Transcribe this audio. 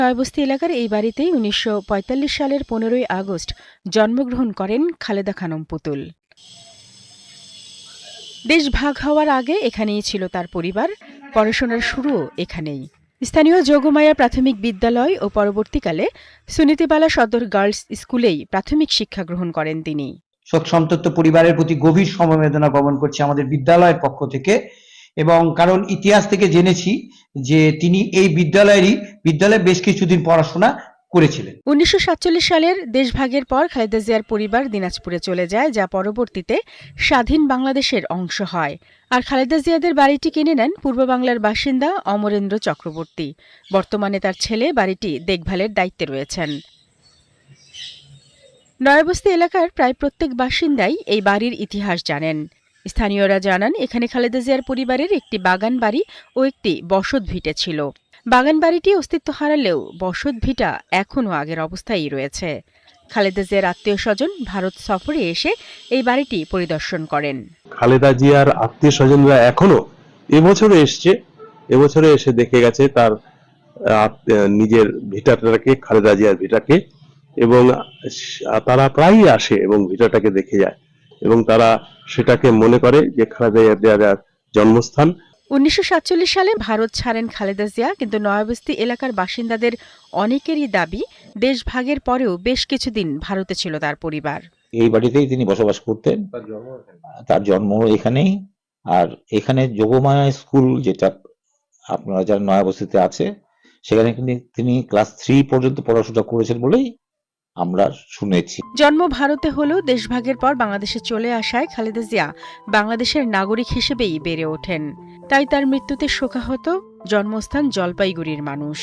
নয়াবস্তি এলাকার এই বাড়িতেই ১৯৪৫ সালের ১৫ই আগস্ট জন্মগ্রহণ করেন খালেদা খানম পুতুল। দেশ ভাগ হওয়ার আগে এখানেই ছিল তার পরিবার, পড়াশোনার শুরুও এখানেই। স্থানীয় যোগমায়া প্রাথমিক বিদ্যালয় ও পরবর্তীকালে সুনীতিবালা সদর গার্লস স্কুলেই প্রাথমিক শিক্ষা গ্রহণ করেন তিনি। শোক সন্তপ্ত পরিবারের প্রতি গভীর সমবেদনা জ্ঞাপন করছি আমাদের বিদ্যালয়ের পক্ষ থেকে, এবং কারণ ইতিহাস থেকে জেনেছি যে তিনি এই বিদ্যালয়ে বেশ কিছুদিন পড়াশোনা করেছিলেন। ১৯৪৭ সালের দেশভাগের পর খালেদা জিয়ার পরিবার দিনাজপুরে চলে যায়, যা পরবর্তীতে স্বাধীন বাংলাদেশের অংশ হয়। আর খালেদা জিয়াদের বাড়িটি কিনে নেন পূর্ব বাংলার বাসিন্দা অমরেন্দ্র চক্রবর্তী। বর্তমানে তার ছেলে বাড়িটি দেখভালের দায়িত্বে রয়েছেন। নয়াবস্তি এলাকার প্রায় প্রত্যেক বাসিন্দাই এই বাড়ির ইতিহাস জানেন। স্থানীয়রা জানান, এখানে খালেদা জিয়ার পরিবারের একটি বাগান বাড়ি ও একটি বসত ভিটে ছিল। বাগান বাড়িটি অস্তিত্ব হারালেও বসত ভিটা এখনও আগের অবস্থায় রয়েছে। খালেদা জিয়ার আত্মীয় স্বজন ভারত সফরে এসে এই বাড়িটি পরিদর্শন করেন। খালেদা জিয়ার আত্মীয় স্বজনরা এখনো এবছরে এসে দেখে গেছে তার নিজের ভিটাটাকে, খালেদা জিয়ার ভিটাকে, এবং তারা প্রায়ই আসে এবং ভিটাটাকে দেখে যায় এবং তারা সেটাকে মনে করে যে খালেদা জিয়ার জন্মস্থান। ১৯৪৭ সালে ভারত ছাড়েন খালেদা জিয়া, কিন্তু নয়াবস্তি এলাকার বাসিন্দাদের অনেকেরই দাবি দেশ ভাগের পরেও বেশ কিছুদিন ভারতে ছিল তার পরিবার। এই বাড়িতেই তিনি বসবাস করতেন, তার জন্ম এখানেই। আর এখানে যোগমায়া স্কুল, যেটা আপনারা যারা নয়াবস্তিতে আছে, সেখানে তিনি ক্লাস 3 পর্যন্ত পড়াশোনা করেছেন বলেই আমরা শুনেছি। জন্ম ভারতে হলেও দেশভাগের পর বাংলাদেশে চলে আসায় খালেদা জিয়া বাংলাদেশের নাগরিক হিসেবেই বেড়ে ওঠেন। তাই তার মৃত্যুতে শোকাহত জন্মস্থান জলপাইগুড়ির মানুষ।